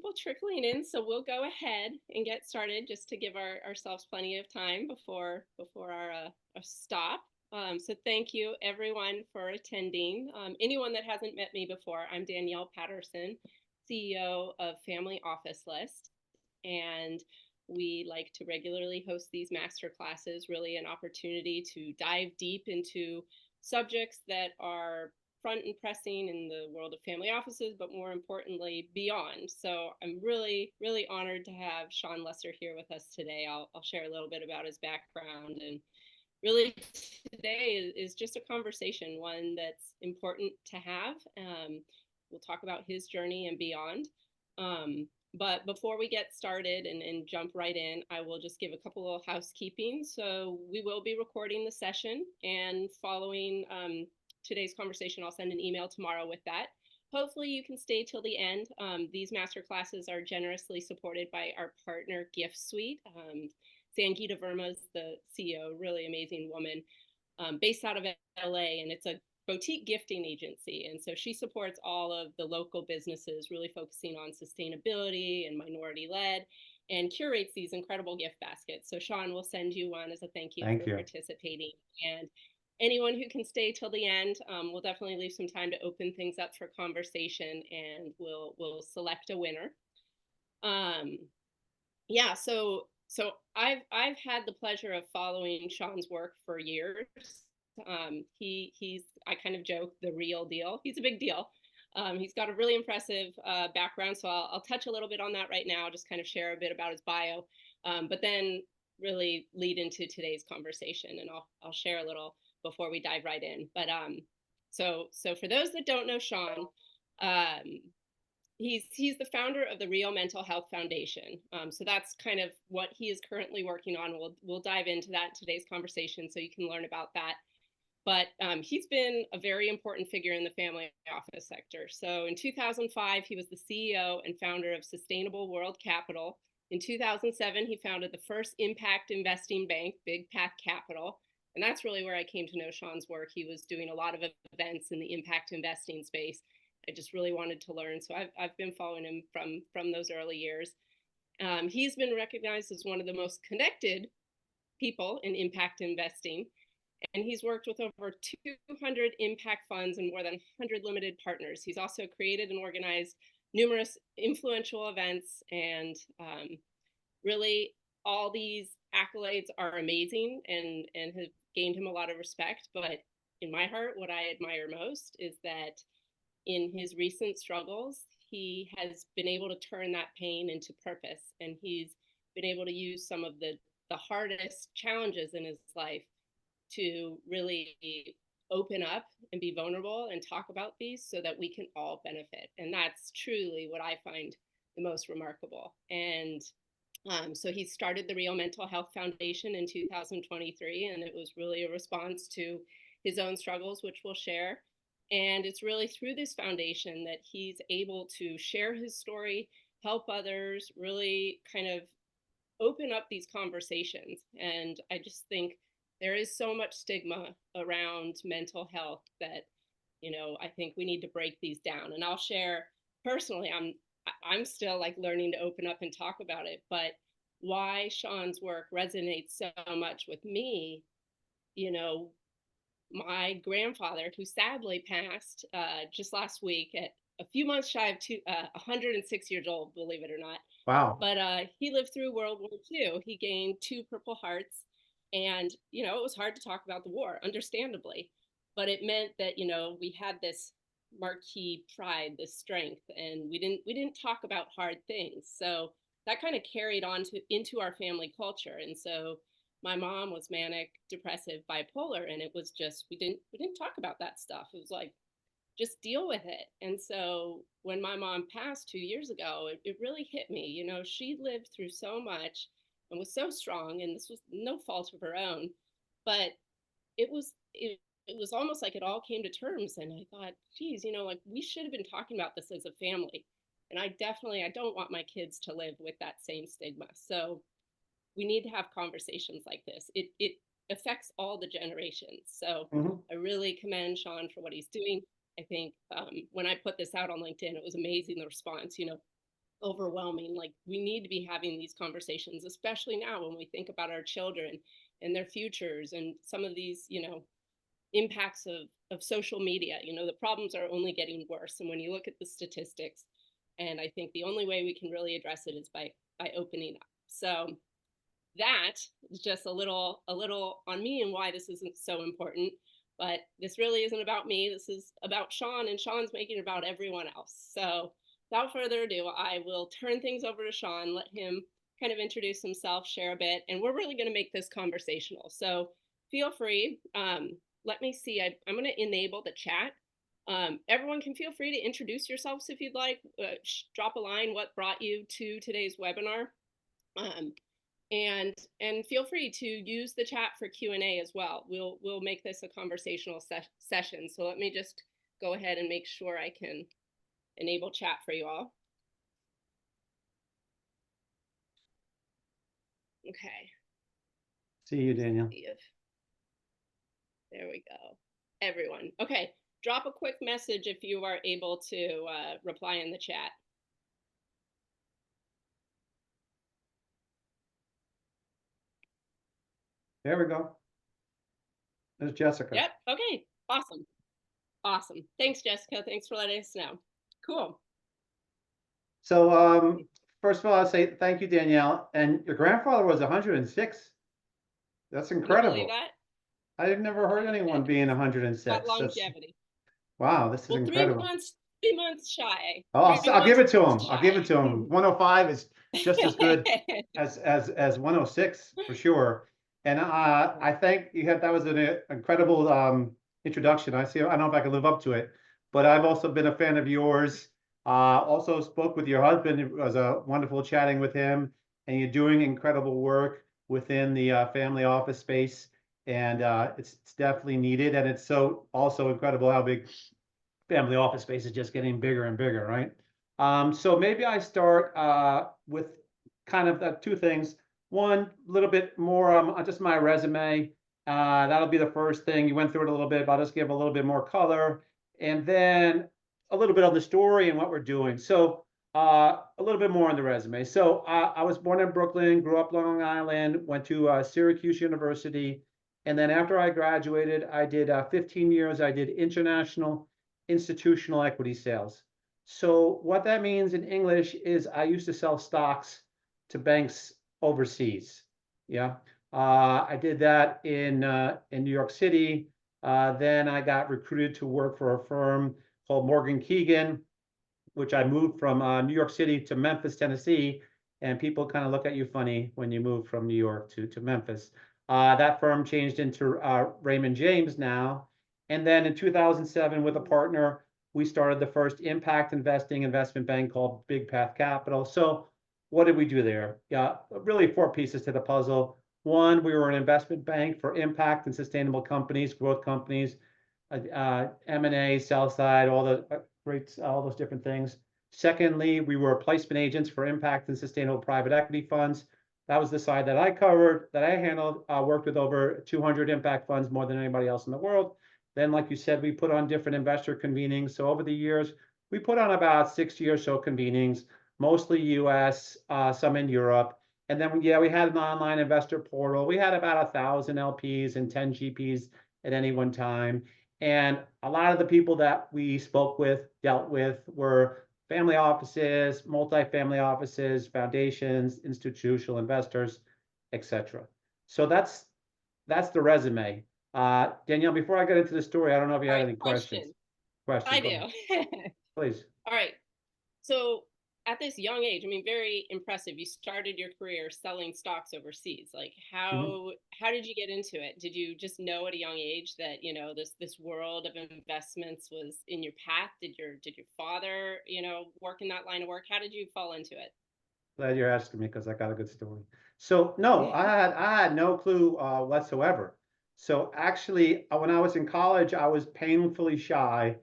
people trickling in, so we'll go ahead and get started just to give ourselves plenty of time before our stop. So thank you everyone for attending. Anyone that hasn't met me before, I'm Danielle Patterson, CEO of Family Office List, and we like to regularly host these master classes, really an opportunity to dive deep into subjects that are front and pressing in the world of family offices, but more importantly, beyond. So I'm really, really honored to have Shawn Lesser here with us today. I'll share a little bit about his background, and really today is just a conversation, one that's important to have. We'll talk about his journey and beyond. But before we get started and jump right in, I will just give a couple of housekeeping. So we will be recording the session, and following today's conversation, I'll send an email tomorrow with that. Hopefully you can stay till the end. These master classes are generously supported by our partner Gift Suite. Sangeeta Verma is the CEO, really amazing woman, based out of LA, and it's a boutique gifting agency. And so she supports all of the local businesses, really focusing on sustainability and minority led, and curates these incredible gift baskets. So Shawn will send you one as a thank you for participating. And anyone who can stay till the end, we'll definitely leave some time to open things up for conversation, and we'll select a winner. Yeah, so I've had the pleasure of following Shawn's work for years. He's, I kind of joke, the real deal. He's a big deal. He's got a really impressive background, so I'll touch a little bit on that right now, just kind of share a bit about his bio, but then really lead into today's conversation, and I'll share a little before we dive right in. But so for those that don't know Shawn, he's the founder of the Real Mental Health Foundation. So that's kind of what he is currently working on. We'll dive into that in today's conversation, so you can learn about that. But he's been a very important figure in the family office sector. So in 2005, he was the CEO and founder of Sustainable World Capital. In 2007, he founded the first impact investing bank, Impact Capital. And that's really where I came to know Shawn's work. He was doing a lot of events in the impact investing space. I just really wanted to learn. So I've been following him from those early years. He's been recognized as one of the most connected people in impact investing. And he's worked with over 200 impact funds and more than 100 limited partners. He's also created and organized numerous influential events, and really all these accolades are amazing and have gained him a lot of respect. But in my heart, what I admire most is that in his recent struggles, he has been able to turn that pain into purpose, and he's been able to use some of the hardest challenges in his life to really open up and be vulnerable and talk about these so that we can all benefit. And that's truly what I find the most remarkable. And so he started the Real Mental Health Foundation in 2023, and it was really a response to his own struggles, which we'll share. And it's really through this foundation that he's able to share his story, help others, really kind of open up these conversations. And I just think there is so much stigma around mental health that, I think we need to break these down. And I'll share personally, I'm still like learning to open up and talk about it, but why Shawn's work resonates so much with me, my grandfather, who sadly passed just last week at a few months shy of 106 years old, believe it or not. Wow. But he lived through World War II. He gained 2 Purple Hearts. And, it was hard to talk about the war, understandably. But it meant that, we had this marquee pride, this strength, and we didn't talk about hard things. So that kind of carried on into our family culture. And so my mom was manic, depressive, bipolar, and it was just we didn't talk about that stuff. It was like, just deal with it. And so when my mom passed 2 years ago, it really hit me. She lived through so much and was so strong, and this was no fault of her own, but it was almost like it all came to terms. And I thought, geez, like we should have been talking about this as a family. And I don't want my kids to live with that same stigma. So we need to have conversations like this. It affects all the generations. So I really commend Shawn for what he's doing. I think when I put this out on LinkedIn, it was amazing, the response. overwhelming. Like, we need to be having these conversations, especially now when we think about our children and their futures and some of these, impacts of social media. The problems are only getting worse. And when you look at the statistics, and I think the only way we can really address it is by opening up. So that is just a little on me and why this isn't so important. But this really isn't about me. This is about Shawn, and Shawn's making it about everyone else. So without further ado, I will turn things over to Shawn, let him kind of introduce himself, share a bit, and we're really going to make this conversational. So feel free. Let me see. I'm going to enable the chat. Everyone can feel free to introduce yourselves if you'd like. Drop a line, what brought you to today's webinar. And feel free to use the chat for Q&A as well. We'll make this a conversational session. So let me just go ahead and make sure I can enable chat for you all. Okay. See you, Danielle. There we go. Everyone. Okay. Drop a quick message if you are able to reply in the chat. There we go. There's Jessica. Yep. Okay. Awesome. Awesome. Thanks, Jessica. Thanks for letting us know. Cool. So first of all, I'll say thank you, Danielle. And your grandfather was 106. That's incredible. Can you believe that? I've never heard anyone being 106. Got longevity. Wow, this is incredible. 3 months shy. Oh, I'll give it to him. I'll give it to him. 105 is just as good as 106 for sure. And I think that was an incredible introduction. I don't know if I can live up to it, but I've also been a fan of yours. Also spoke with your husband. It was wonderful chatting with him, and you're doing incredible work within the family office space. And it's definitely needed. And it's also incredible how big family office space is just getting bigger and bigger, right? So maybe I start with kind of two things. One, a little bit more on just my resume. That'll be the first thing. You went through it a little bit, but I'll just give a little bit more color. And then a little bit on the story and what we're doing. So a little bit more on the resume. So I was born in Brooklyn, grew up Long Island, went to Syracuse University. And then after I graduated, I did 15 years, I did international institutional equity sales. So what that means in English is I used to sell stocks to banks overseas. Yeah, I did that in New York City. Then I got recruited to work for a firm called Morgan Keegan, which I moved from New York City to Memphis, Tennessee. And people kind of look at you funny when you move from New York to Memphis. That firm changed into Raymond James now. And then in 2007, with a partner, we started the first impact investing investment bank called Big Path Capital. So what did we do there? Yeah, really 4 pieces to the puzzle. One, we were an investment bank for impact and sustainable companies, growth companies, M&A, sell side, all the rates, all those different things. Secondly, we were placement agents for impact and sustainable private equity funds. That was the side that I covered, that I handled, worked with over 200 impact funds, more than anybody else in the world. Then, like you said, we put on different investor convenings. So over the years, we put on about 60 or so convenings, mostly US, some in Europe. And then, yeah, we had an online investor portal. We had about 1,000 LPs and 10 GPs at any one time. And a lot of the people that we spoke with, dealt with, were family offices, multifamily offices, foundations, institutional investors, etc. So that's the resume. Danielle, before I get into the story, I don't know if you had any questions. I do. Please. All right. So at this young age, I mean, very impressive. You started your career selling stocks overseas. Like, how did you get into it? Did you just know at a young age that, this world of investments was in your path? Did your father, work in that line of work? How did you fall into it? Glad you're asking me, because I got a good story. So no, I had no clue whatsoever. So actually, when I was in college, I was painfully shy,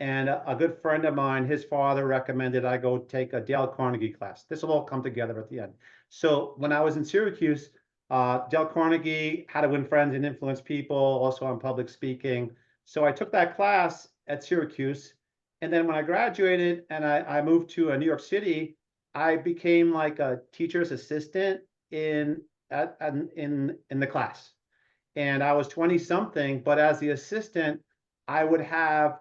and a good friend of mine, his father recommended I go take a Dale Carnegie class. This will all come together at the end. So when I was in Syracuse, Dale Carnegie, How to Win Friends and Influence People, also on public speaking. So I took that class at Syracuse, and then when I graduated and I moved to New York City, I became like a teacher's assistant in in the class. And I was 20 something, but as the assistant, I would have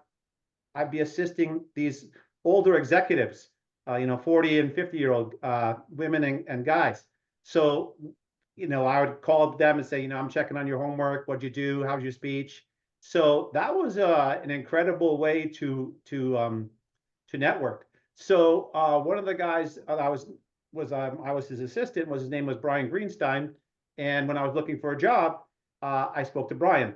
I'd be assisting these older executives, 40 and 50-year-old women and guys. So, I would call them and say, I'm checking on your homework. What'd you do? How's your speech? So that was an incredible way to network. So one of the guys I was his assistant. His name was Brian Greenstein, and when I was looking for a job, I spoke to Brian.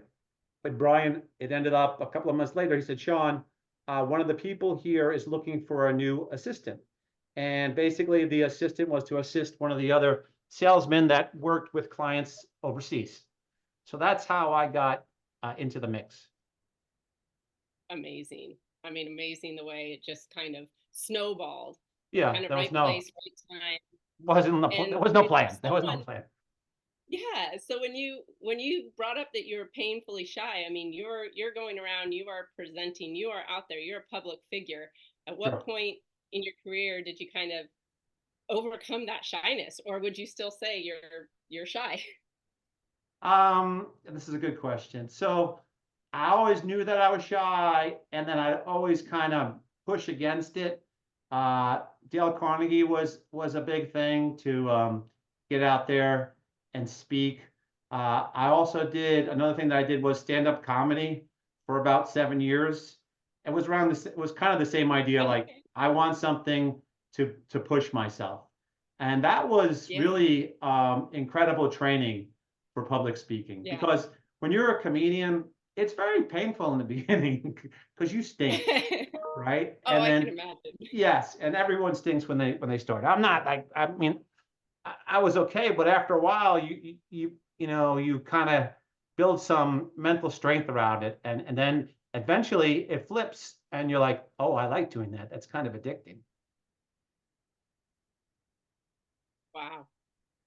But Brian, it ended up a couple of months later. He said, Shawn, one of the people here is looking for a new assistant. And basically, the assistant was to assist one of the other salesmen that worked with clients overseas. So that's how I got into the mix. Amazing. I mean, amazing the way it just kind of snowballed. Yeah, Kind of there was right no place, right time. there was no plan. There was no plan. Yeah. So when you brought up that you're painfully shy, I mean, you're going around, you are presenting, you are out there, you're a public figure. At what Sure. point in your career did you kind of overcome that shyness, or would you still say you're shy? This is a good question. So I always knew that I was shy, and then I'd always kind of push against it. Dale Carnegie was a big thing to get out there and speak. I also did another thing that I did was stand-up comedy for about 7 years. It was around this. It was kind of the same idea. Like Okay. I want something to push myself, and that was Yeah. really incredible training for public speaking, Yeah. because when you're a comedian, it's very painful in the beginning because you stink, right? Oh, And I can then imagine. yes, and everyone stinks when they start. I'm not like, I mean, I was okay, but after a while, you kind of build some mental strength around it, and then eventually it flips, and you're like, oh, I like doing that. That's kind of addicting. Wow.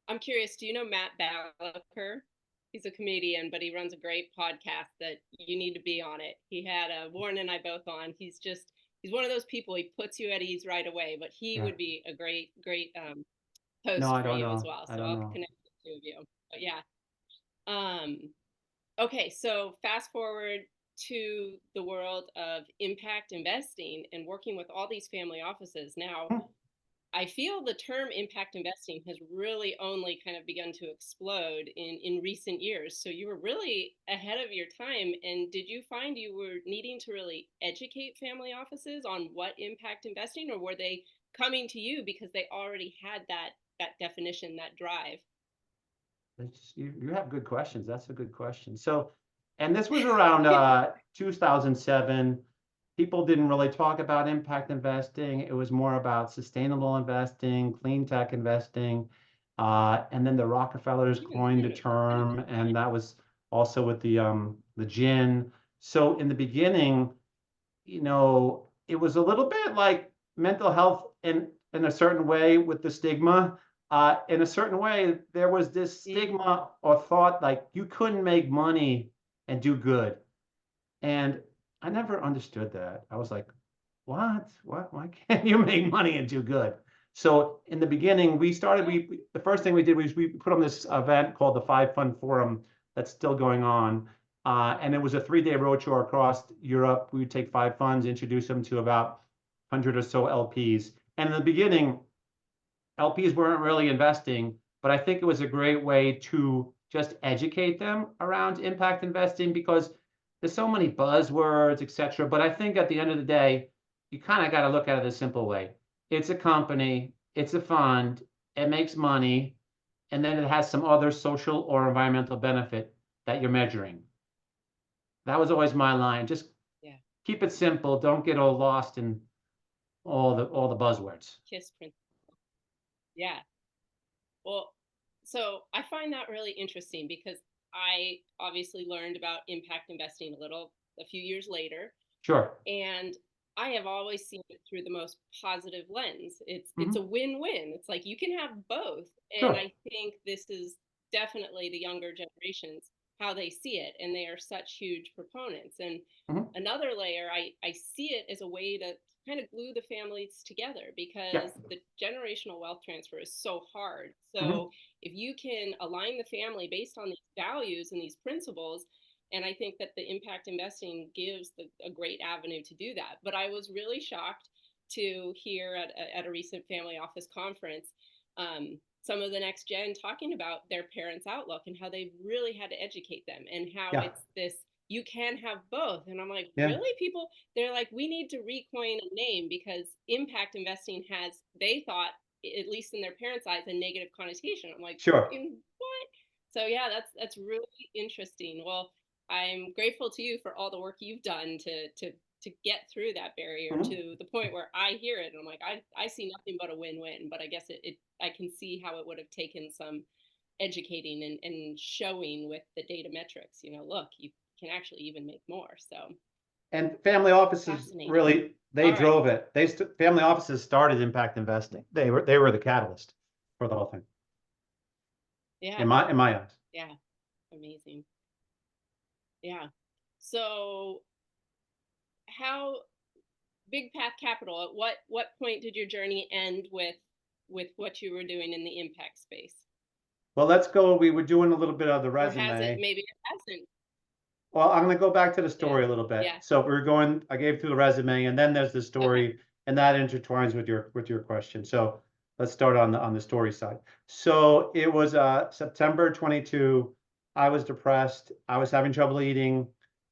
I'm curious, do you know Matt Ballaker? He's a comedian, but he runs a great podcast that you need to be on it. He had Warren and I both on. He's one of those people, he puts you at ease right away, but he Yeah. would be a great No, host I for don't you as know. well. I So don't I'll know. connect the two of you. But yeah. Um, okay, so fast forward to the world of impact investing and working with all these family offices. Now, Hmm. I feel the term impact investing has really only kind of begun to explode in recent years. So you were really ahead of your time. And did you find you were needing to really educate family offices on what impact investing, or were they coming to you because they already had that definition, that drive? You have good questions. That's a good question. So, and this was around 2007. People didn't really talk about impact investing. It was more about sustainable investing, clean tech investing. And then the Rockefellers Even coined the heard of that. term, and that was also with the gin. So in the beginning, it was a little bit like mental health in a certain way with the stigma. In a certain way, there was this Mm. stigma or thought like you couldn't make money and do good. And I never understood that. I was like, what? What? Why can't you make money and do good? So in the beginning, the first thing we did was we put on this event called the Five Fund Forum that's still going on. And it was a 3-day roadshow across Europe. We would take 5 funds, introduce them to about 100 or so LPs. And in the beginning, LPs weren't really investing, but I think it was a great way to just educate them around impact investing, because there's so many buzzwords, etc. But I think at the end of the day, you kind of got to look at it a simple way. It's a company, it's a fund, it makes money, and then it has some other social or environmental benefit that you're measuring. That was always my line. Just Yeah. keep it simple. Don't get all lost in all the buzzwords. KISS principle. Yeah. Well, so I find that really interesting because I obviously learned about impact investing a few years later, Sure. and I have always seen it through the most positive lens. It's Hmm. a win-win. It's like you can have both, and Sure. I think this is definitely the younger generations how they see it, and they are such huge proponents. And Hmm. another layer, I see it as a way to kind of glue the families together, because Yeah. the generational wealth transfer is so hard. Mhm. So if you can align the family based on these values and these principles, and I think that the impact investing gives a great avenue to do that. But I was really shocked to hear at a recent family office conference, some of the next gen talking about their parents' outlook and how they really had to educate them, and how Yeah. it's this, you can have both. And I'm like, Yeah. really? People, they're like, we need to recoin a name, because impact investing has, they thought, at least in their parents' eyes, a negative connotation. I'm like, Sure. what? So yeah, that's really interesting. Well, I'm grateful to you for all the work you've done to get through that barrier, Mhm. to the point where I hear it and I'm like, I see nothing but a win-win. But I guess it I can see how it would have taken some educating and showing with the data metrics, look, you can actually even make more. So And family offices fascinating. really, they All right. drove it. Family offices started impact investing. They were the catalyst for the whole thing, Yeah. in my eyes. Yeah. Amazing. Yeah. So how, Big Path Capital, at what point did your journey end with what you were doing in the impact space? Well, let's go. We were doing a little bit of the Or has it, resume. maybe it hasn't? Well, I'm going to go back to the Yeah. story a little bit. Yeah. So we're going, I gave through the resume, and then there's the Okay. story, and that intertwines with your question. So let's start on the story side. So it was September 22. I was depressed. I was having trouble eating.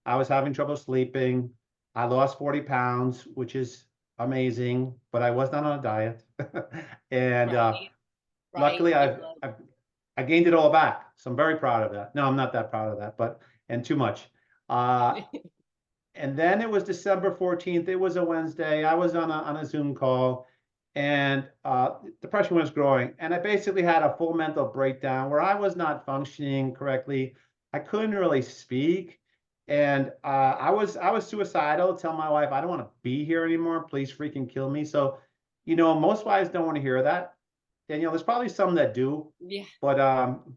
I was having trouble sleeping. I lost 40 pounds, which is amazing, but I was not on a diet. And Right. Right. luckily, I I've, love. I've I gained it all back. So I'm very proud of that. No, I'm not that proud of that, but and too much. Uh, and then it was December 14th. It was a Wednesday. I was on a Zoom call, and depression was growing. And I basically had a full mental breakdown where I was not functioning correctly. I couldn't really speak. And I was suicidal, tell my wife, I don't want to be here anymore. Please freaking kill me. So, most wives don't want to hear that. And there's probably some that do, Yeah. but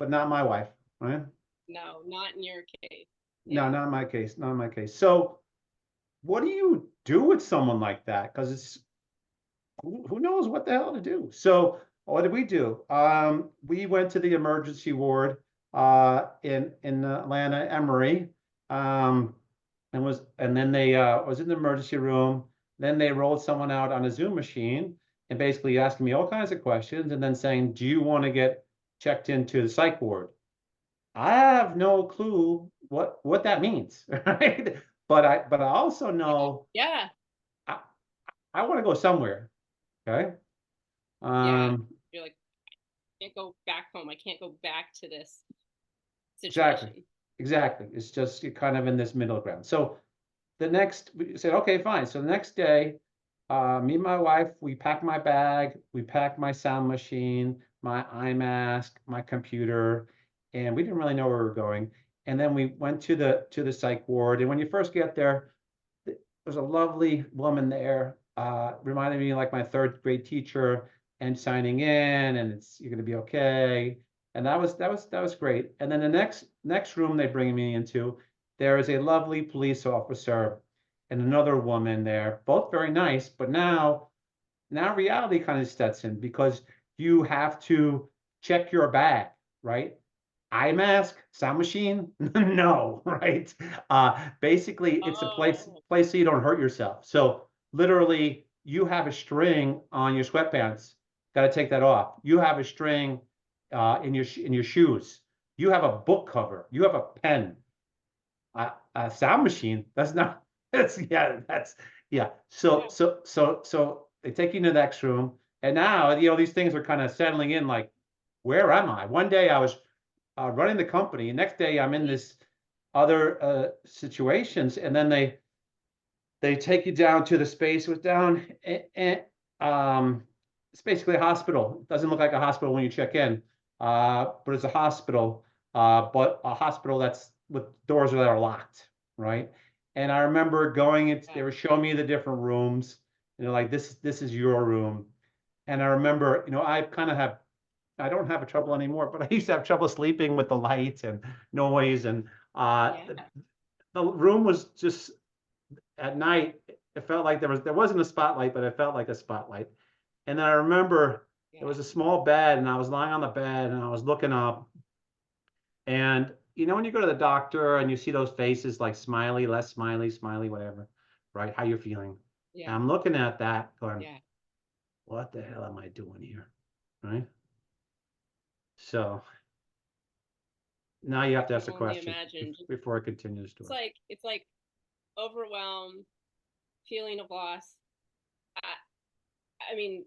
not my wife, right? No, not in your case. No, Yeah. not in my case, not in my case. So what do you do with someone like that? Because it's who knows what the hell to do. So what did we do? We went to the emergency ward in Atlanta, Emory, um, and then they was in the emergency room. Then they rolled someone out on a Zoom machine and basically asking me all kinds of questions, and then saying, "Do you want to get checked into the psych ward?" I have no clue what that means, right? But I also Yeah. know Yeah. I, I want to go somewhere. Okay. Yeah. Um, You're like, I can't go back home. I can't go back to this exactly. situation. Exactly. It's just you're kind of in this middle ground. So we said, okay, fine. So the next day, me and my wife, we packed my bag, we packed my sound machine, my eye mask, my computer, and we didn't really know where we were going. And then we went to the psych ward. And when you first get there, there's a lovely woman there, reminded me like my third grade teacher, and signing in, and you're gonna be okay. And that was great. And then the next room they bring me into, there is a lovely police officer and another woman there, both very nice, but now reality kind of sets in because you have to check your bag, right? Eye mask, sound machine? No, right? Basically, it's a place Oh. place so you don't hurt yourself. So literally, you have a string on your sweatpants. Got to take that off. You have a string in your shoes. You have a book cover. You have a pen. A sound machine. That's not. That's yeah. That's yeah. So Yeah. so so so they take you to the next room, and now these things are kind of settling in. Like, where am I? One day I was running the company. Next day, I'm in this other situations, and then they take you down to the space with down, and it's basically a hospital. It doesn't look like a hospital when you check in, but it's a hospital, but a hospital that's with doors that are locked, right? And I remember going into, they Yeah. were showing me the different rooms, and they're like, this is your room. And I remember, I don't have a trouble anymore, but I used to have trouble sleeping with the lights and noise. And Yeah. the room was just at night. it felt like there wasn't a spotlight, but it felt like a spotlight. And then I remember there was a small bed, and I was lying on the bed, and I was looking up, and when you go to the doctor and you see those faces like smiley, less smiley, smiley, whatever, right? How you feeling? And I'm looking at that, going, what the hell am I doing here, right? So now you have to ask a question before I continue the story. It's like overwhelmed, feeling of loss. I mean,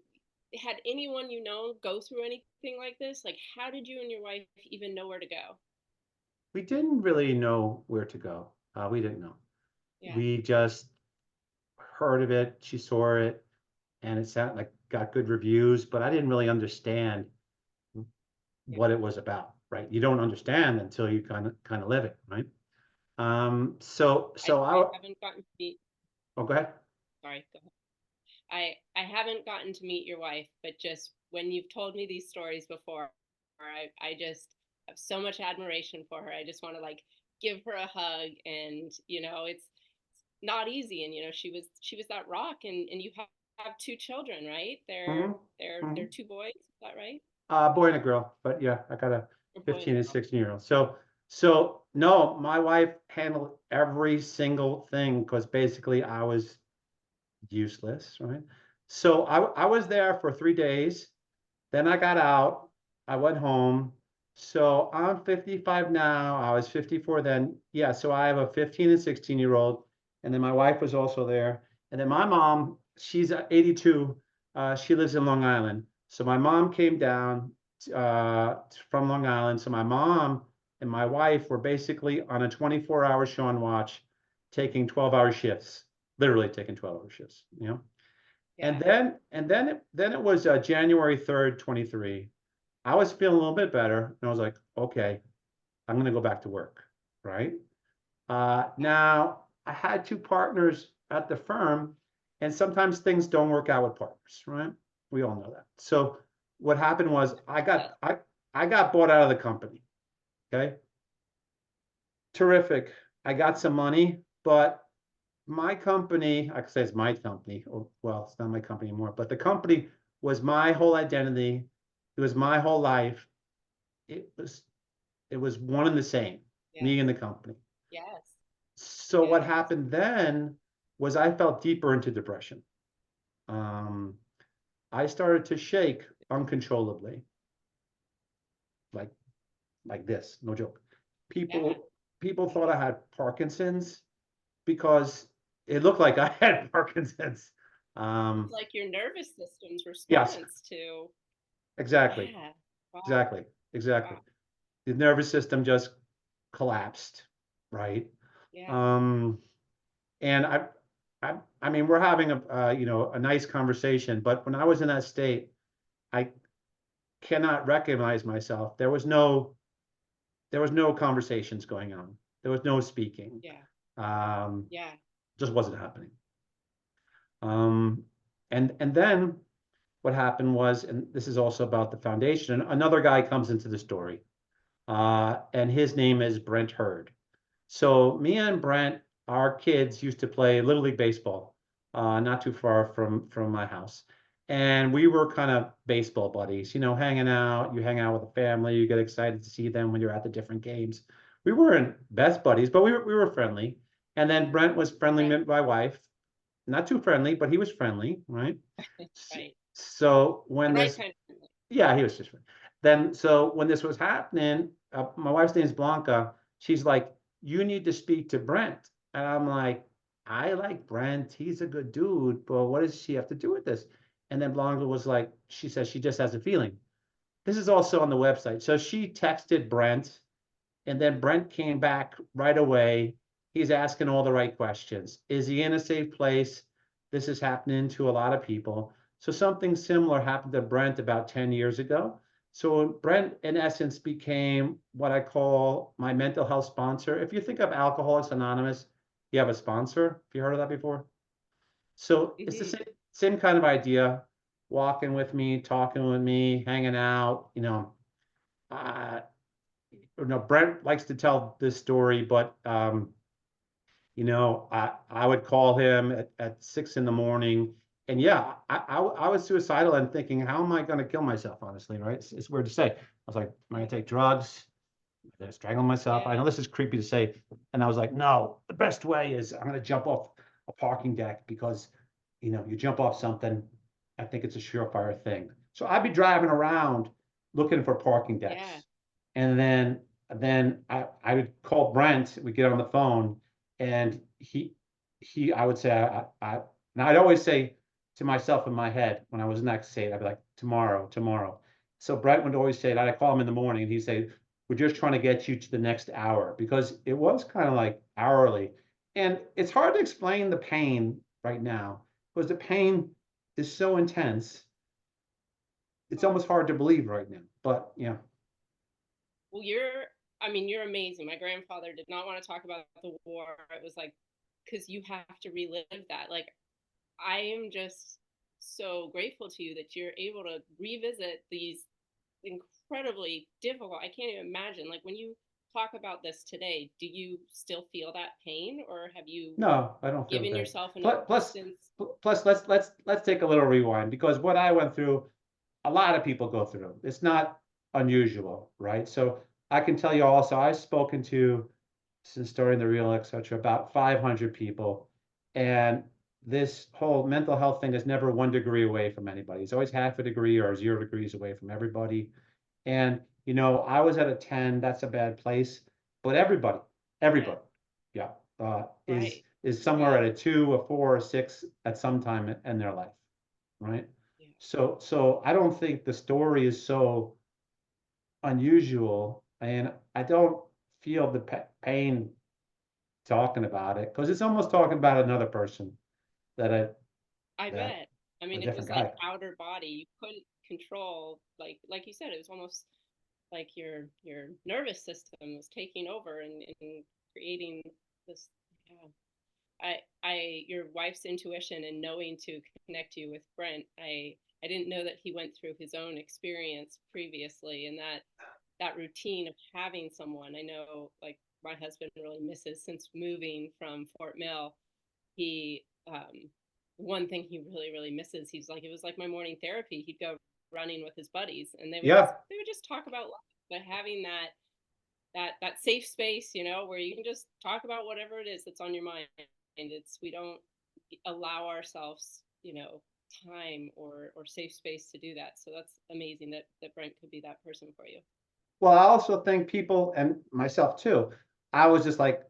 had anyone you know go through anything like this? Like, how did you and your wife even know where to go? We didn't really know where to go. We didn't know. We just heard of it. She saw it, and it sounded like got good reviews, but I didn't really understand what it was about, right? You don't understand until you kind of live it, right? So I haven't gotten to meet. Oh, go ahead. Sorry, go ahead. I haven't gotten to meet your wife, but just when you've told me these stories before, I just have so much admiration for her. I just want to like give her a hug, and it's not easy. And she was that rock, and you have two children, right? They're two boys, is that right? Boy and a girl, but yeah, I got a 15 and 16-year-old. So no, my wife handled every single thing because basically I was useless, right? So I was there for 3 days. Then I got out. I went home. So I'm 55 now. I was 54 then. Yeah, so I have a 15 and 16-year-old. And then my wife was also there. And then my mom, she's 82. She lives in Long Island. So my mom came down from Long Island. So my mom and my wife were basically on a 24-hour Shawn watch, taking 12-hour shifts, literally taking 12-hour shifts, And then it was January 3rd, 23. I was feeling a little bit better, and I was like, okay, I'm going to go back to work, right? Now, I had two partners at the firm, and sometimes things don't work out with partners, right? We all know that. So what happened was I got bought out of the company, okay? Terrific. I got some money, but my company, I could say it's my company, or well, it's not my company anymore, but the company was my whole identity. It was my whole life. It was one and the same, me and the company. Yes. So what happened then was I felt deeper into depression. I started to shake uncontrollably, like this, no joke. People thought I had Parkinson's because it looked like I had Parkinson's. It's like your nervous system's response to. Exactly. Yeah. Wow. Exactly. Wow. The nervous system just collapsed, right? And I mean, we're having a nice conversation, but when I was in that state, I cannot recognize myself. There was no conversations going on. There was no speaking. Just wasn't happening. And then what happened was, and this is also about the foundation, another guy comes into the story, and his name is Brent Hurd. So me and Brent, our kids used to play Little League Baseball, not too far from my house. And we were kind of baseball buddies, hanging out. You hang out with the family, you get excited to see them when you're at the different games. We weren't best buddies, but we were friendly. And then Brent was friendly with my wife. Not too friendly, but he was friendly, right? Right. So when this, yeah, he was just then. So when this was happening, my wife's name is Blanca. She's like, you need to speak to Brent. And I'm like, I like Brent. He's a good dude, but what does she have to do with this? And then Blanca was like, she says she just has a feeling. This is also on the website. So she texted Brent, and then Brent came back right away. He's asking all the right questions. Is he in a safe place? This is happening to a lot of people. So something similar happened to Brent about 10 years ago. So Brent, in essence, became what I call my mental health sponsor. If you think of Alcoholics Anonymous, you have a sponsor. Have you heard of that before? So it's the same kind of idea, walking with me, talking with me, hanging out, Brent likes to tell this story, but I would call him at 6 in the morning. And yeah, I was suicidal and thinking, how am I going to kill myself? Honestly, right? It's weird to say. I was like, am I going to take drugs? Am I gonna strangle myself? I know this is creepy to say. And I was like, no, the best way is I'm going to jump off a parking deck because, you jump off something. I think it's a surefire thing. So I'd be driving around looking for parking Yeah. decks. And then I would call Brent, we get on the phone, and I would say, and I'd always say to myself in my head when I was in that state, I'd be like, tomorrow, tomorrow. So Brent would always say that. I'd call him in the morning and he'd say, we're just trying to get you to the next hour, because it was kind of like hourly. And it's hard to explain the pain right now because the pain is so intense. It's almost hard to believe right now, but yeah. Well, you're amazing. My grandfather did not want to talk about the war. It was like, because you have to relive that. Like, I am just so grateful to you that you're able to revisit these incredibly difficult. I can't even imagine. Like, when you talk about this today, do you still feel that pain, or have you No, I don't feel given good. yourself enough Plus, plus, distance? plus, let's take a little rewind, because what I went through, a lot of people go through. It's not unusual, right? So I can tell you also, I've spoken to, since starting the Real, etc., about 500 people, and this whole mental health thing is never 1 degree away from anybody. It's always half a degree or 0 degrees away from everybody. And I was at a 10. That's a bad place. But Yeah. everybody, yeah, is Right. is somewhere Right. at a 2, a 4, a 6 at some time in their life, right? Yeah. So I don't think the story is so unusual, and I don't feel the pain talking about it, because it's almost talking about another person that I I that bet. I a mean, it different was like guy. outer body. You couldn't control, like you said, it was almost like your nervous system was taking over and creating this. Yeah. Your wife's intuition and knowing to connect you with Brent. I didn't know that he went through his own experience previously, and that routine of having someone. I know, like, my husband really misses, since moving from Fort Mill. He One thing he really misses, he's like, it was like my morning therapy. He'd go running with his buddies, and Yeah. they would just talk about life. But having that safe space, where you can just talk about whatever it is that's on your mind. And we don't allow ourselves, time or safe space to do that. So that's amazing that Brent could be that person for you. Well, I also think people, and myself too, I was just like,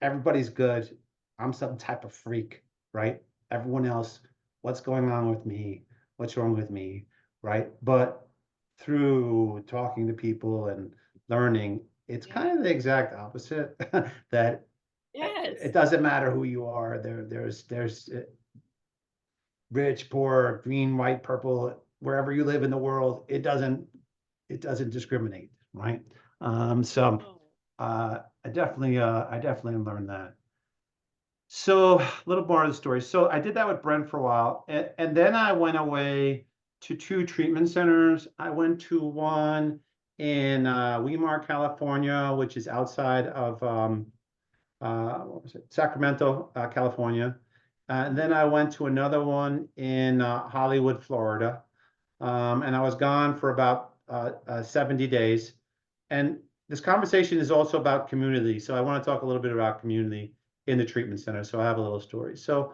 everybody's good. I'm some type of freak, right? Everyone else, what's going on with me? What's wrong with me? Right? But through talking to people and learning, it's Yeah. kind of the exact opposite. That it Yes. doesn't matter who you are. There's rich, poor, green, white, purple, wherever you live in the world, it doesn't discriminate, right? So Oh. I definitely learned that. So a little more of the story. So I did that with Brent for a while, and then I went away to 2 treatment centers. I went to one in Weimar, California, which is outside of what was it? Sacramento, California. And then I went to another one in Hollywood, Florida. And I was gone for about 70 days. And this conversation is also about community. So I want to talk a little bit about community in the treatment center. So I have a little story. So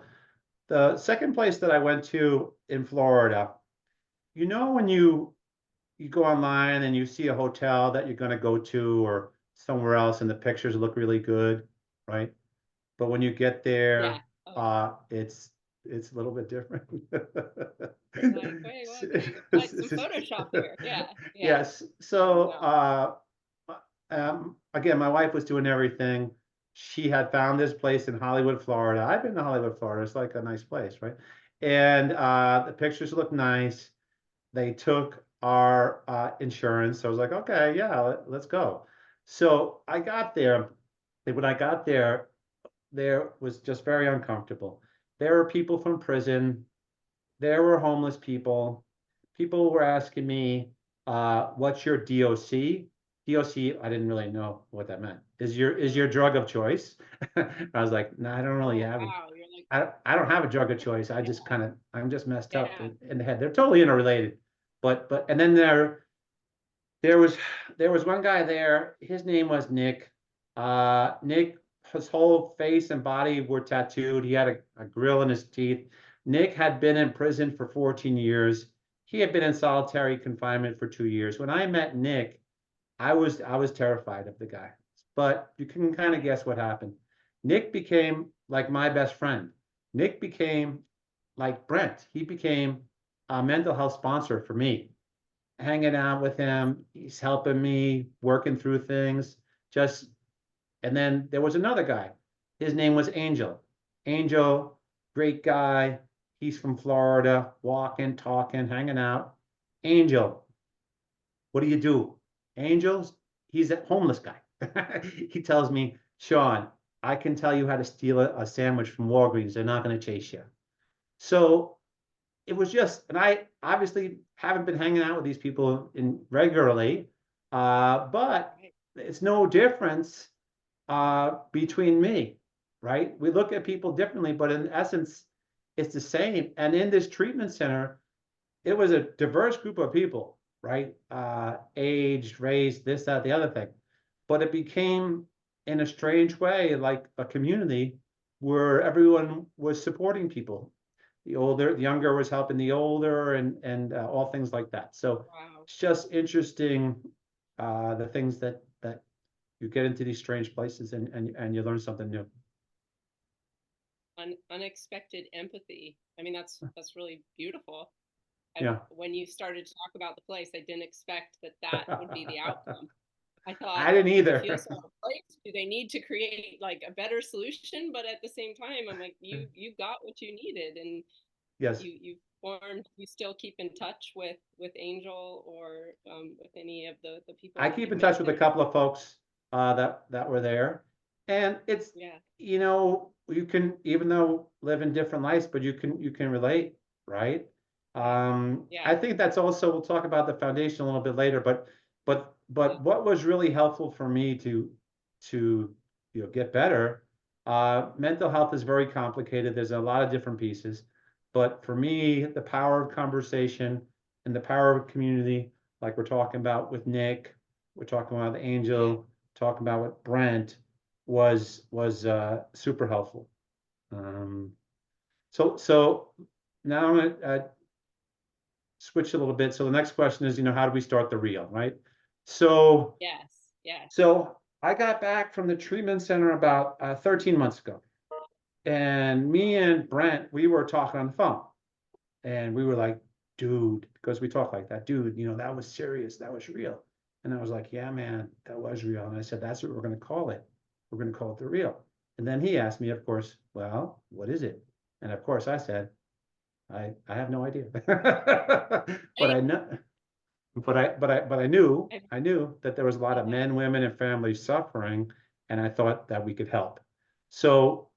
the second place that I went to in Florida, when you go online and you see a hotel that you're going to go to or somewhere else and the pictures look really good, right? But when you get Yeah. there, Oh, yeah. it's a little bit different. You're like, wait, what? There's some Photoshop here. Yeah. Yeah. Yes. So No. again, my wife was doing everything. She had found this place in Hollywood, Florida. I've been to Hollywood, Florida. It's like a nice place, right? And the pictures look nice. They took our insurance. So I was like, okay, yeah, let's go. So I got there. When I got there was just very uncomfortable. There were people from prison. There were homeless people. People were asking me, what's your DOC? DOC, I didn't really know what that meant. Is your drug of choice? I was like, no, I don't really have it. Wow, you're like, I don't have a drug of choice. I yeah, just I'm just messed up yeah. in the head. They're totally interrelated. And then there was one guy there. His name was Nick. Nick, his whole face and body were tattooed. He had a grill in his teeth. Nick had been in prison for 14 years. He had been in solitary confinement for 2 years. When I met Nick, I was terrified of the guy. But you can kind of guess what happened. Nick became like my best friend. Nick became like Brent. He became a mental health sponsor for me, hanging out with him. He's helping me, working through things. Just, and then there was another guy. His name was Angel. Angel, great guy. He's from Florida, walking, talking, hanging out. Angel, what do you do? Angels, he's a homeless guy. He tells me, Shawn, I can tell you how to steal a sandwich from Walgreens. They're not going to chase you. So it was just, and I obviously haven't been hanging out with these people regularly, but it's no difference between me, right? We look at people differently, but in essence, it's the same. And in this treatment center, it was a diverse group of people, right? Age, race, this, that, the other thing. But it became, in a strange way, like a community where everyone was supporting people. The younger was helping the older, and all things like that. So Wow. it's just interesting, the things that you get into these strange places, and you learn something new. Unexpected empathy. I mean, that's really beautiful. Yeah. When you started to talk about the place, I didn't expect that would be the outcome. I thought, I didn't you feel either. so replaced. Do they need to create like a better solution? But at the same time, I'm like, you got what you needed, and Yes. you still keep in touch with Angel or with any of the people I that keep you've in touch with a mentioned. couple of folks that were there, and it's, Yeah, you can, even though live in different lives, but you can relate, right? yeah, yeah, I think that's also, we'll talk about the foundation a little bit later, but yeah, what was really helpful for me to get better. Mental health is very complicated. There's a lot of different pieces, but for me, the power of conversation and the power of community, like we're talking about with Nick, we're talking about with yeah. Angel, talking about with Brent, was super helpful. Um, so now I'm gonna switch a little bit. So the next question is, how do we start the reel, right? So Yes, yes. so I got back from the treatment center about 13 months ago, and me and Brent, we were talking on the phone, and we were like, dude, because we talk like that, dude, that was serious, that was real. And I was like, yeah, man, that was real. And I said, that's what we're going to call it. We're going to call it the real. And then he asked me, of course, well, what is it? And of course I said, I have no idea. But I know, but I knew that there was a lot of Yeah. men, women, and families suffering, and I thought that we could help. So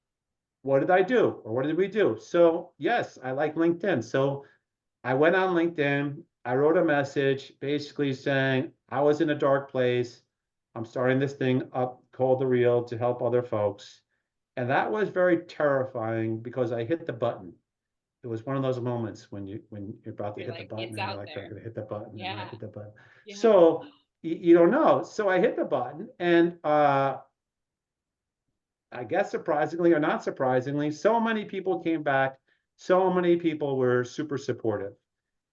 what did I do, or what did we do? So yes, I like LinkedIn. So I went on LinkedIn. I wrote a message basically saying I was in a dark place. I'm starting this thing up called The Real to help other folks. And that was very terrifying because I hit the button. It was one of those moments when you're about to You're hit the like, button it's and you're out like, I'm there. gonna hit the button, and I Yeah, hit the button. yeah. So you don't know. So I hit the button, and I guess surprisingly or not surprisingly, so many people came back. So many people were super supportive.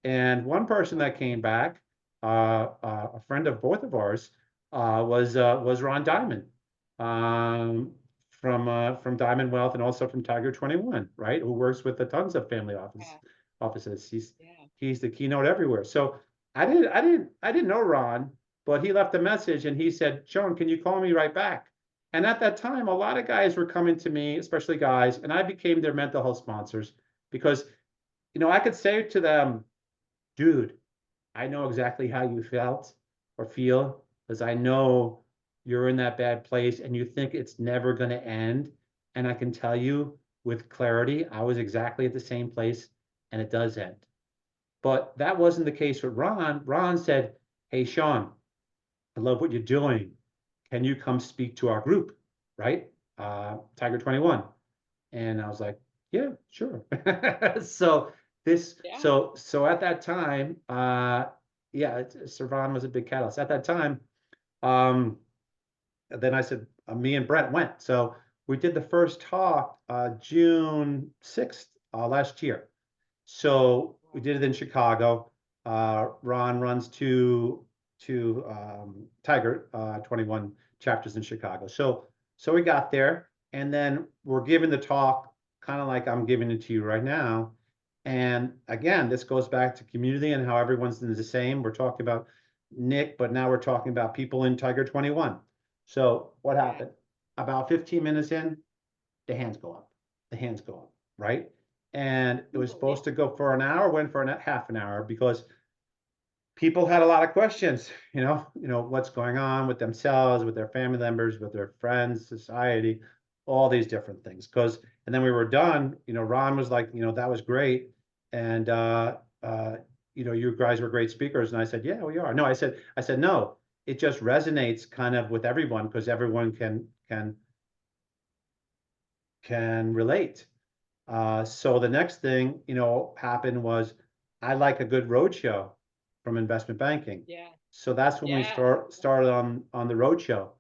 And one person that came back, a friend of both of ours, was Ron Diamond, um, from Diamond Wealth, and also from Tiger 21, right? Who works with a tons of family Yeah, offices. He's yeah. he's the keynote everywhere. So I didn't know Ron, but he left a message and he said, Shawn, can you call me right back? And at that time, a lot of guys were coming to me, especially guys, and I became their mental health sponsors because, I could say to them, dude, I know exactly how you felt or feel, because I know you're in that bad place and you think it's never going to end. And I can tell you with clarity, I was exactly at the same place, and it does end. But that wasn't the case with Ron. Ron said, hey, Shawn, I love what you're doing. Can you come speak to our group, right? Tiger 21. And I was like, yeah, sure. So Yeah. so at that time, yeah, Servan was a big catalyst. At that time, um, then I said, me and Brent went. So we did the first talk June 6th last year. So we did it in Chicago. Ron runs two Tiger 21 chapters in Chicago. So we got there, and then we're giving the talk kind of like I'm giving it to you right now. And again, this goes back to community and how everyone's the same. We're talking about Nick, but now we're talking about people in Tiger 21. So what happened? About 15 minutes in, the hands go up. The hands go up, right? And it was supposed to go for an hour, went for half an hour because people had a lot of questions, what's going on with themselves, with their family members, with their friends, society, all these different things. And then we were done, Ron was like, that was great. And, you guys were great speakers. And I said, yeah, we are. No, I said, no, it just resonates kind of with everyone because everyone can relate. So the next thing, happened was I like a good roadshow from investment banking. Yeah. So that's when we started on the roadshow,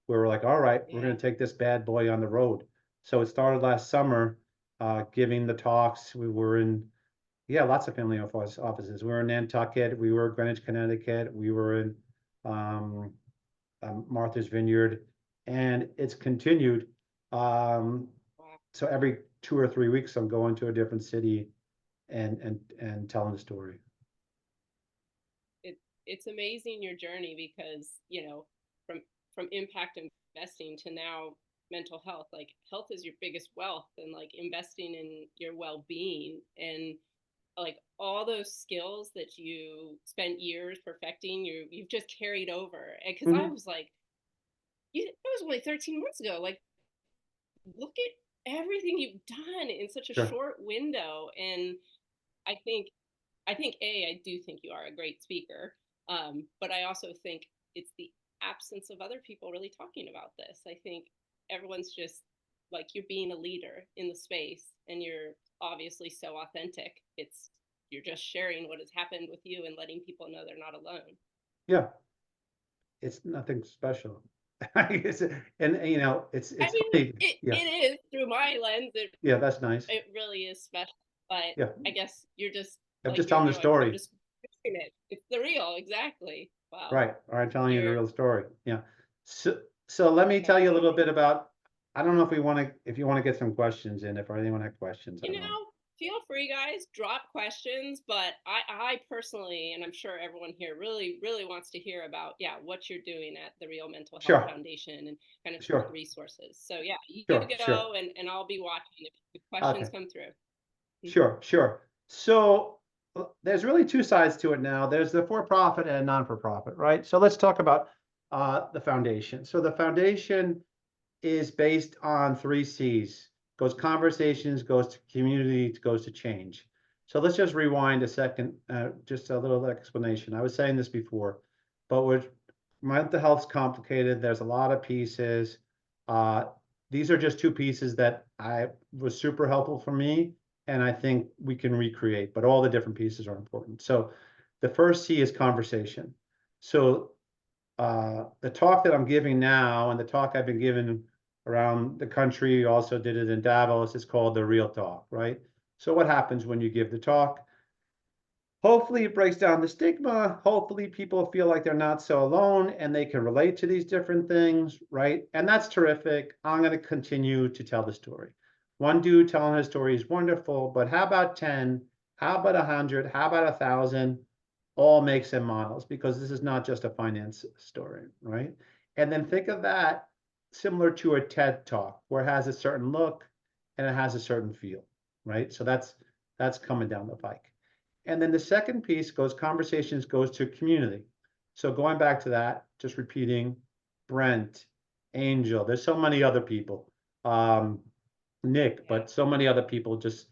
where we're like, all right, we're going to take this bad boy on the road. So it started last summer, giving the talks. We were in, lots of family offices. We were in Nantucket. We were in Greenwich, Connecticut. We were in Martha's Vineyard, and it's continued. So every 2 or 3 weeks, I'm going to a different city and telling the story. It's amazing your journey because, from impact investing to now mental health, like health is your biggest wealth, and like investing in your well-being and like all those skills that you spent years perfecting, you've just carried over. Because I was like, it was only 13 months ago. Like, look at everything you've done in such a short window. And I think I do think you are a great speaker. But I also think it's the absence of other people really talking about this. I think everyone's just like, you're being a leader in the space, and you're obviously so authentic. You're just sharing what has happened with you and letting people know they're not alone. Yeah, it's nothing special. And it's funny. It is through my lens. That's nice. It really is special. But I guess you're just I'm just telling the story. I'm just it. It's the real, exactly. Wow. Right. All right, telling you the real story. Yeah. So let me tell you a little bit about. I don't know if you want to get some questions in. If anyone had questions, feel free, guys, drop questions. But I personally, and I'm sure everyone here really, really wants to hear about, what you're doing at the Real Mental Health Foundation and kind of the resources. So you go, and I'll be watching if questions come through. Sure. So there's really two sides to it now. There's the for-profit and non-for-profit, right? So let's talk about the foundation. So the foundation is based on 3 C's. Goes conversations, goes to community, goes to change. So let's just rewind a second, just a little explanation. I was saying this before, but mental health's complicated. There's a lot of pieces. These are just 2 pieces that was super helpful for me, and I think we can recreate, but all the different pieces are important. So the first C is conversation. So the talk that I'm giving now, and the talk I've been giving around the country, also did it in Davos, is called the Real Talk, right? So what happens when you give the talk? Hopefully it breaks down the stigma. Hopefully people feel like they're not so alone and they can relate to these different things, right? And that's terrific. I'm going to continue to tell the story. One dude telling his story is wonderful, but how about 10? How about 100? How about 1,000? All makes them models, because this is not just a finance story, right? And then think of that similar to a TED Talk, where it has a certain look and it has a certain feel, right? So that's coming down the pike. And then the second piece conversations goes to community. So going back to that, just repeating, Brent, Angel, there's so many other people, Nick, but so many other people just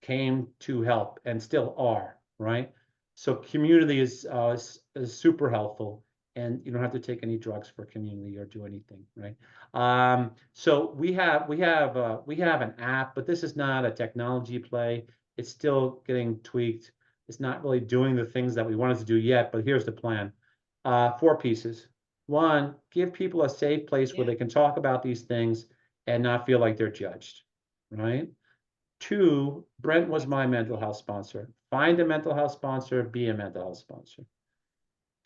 came to help and still are, right? So community is super helpful. and you don't have to take any drugs for community or do anything, right? So we have an app, but this is not a technology play. It's still getting tweaked. It's not really doing the things that we wanted to do yet, but here's the plan. 4 pieces. One, give people a safe place where they can talk about these things and not feel like they're judged, right? 2, Brent was my mental health sponsor. Find a mental health sponsor, be a mental health sponsor.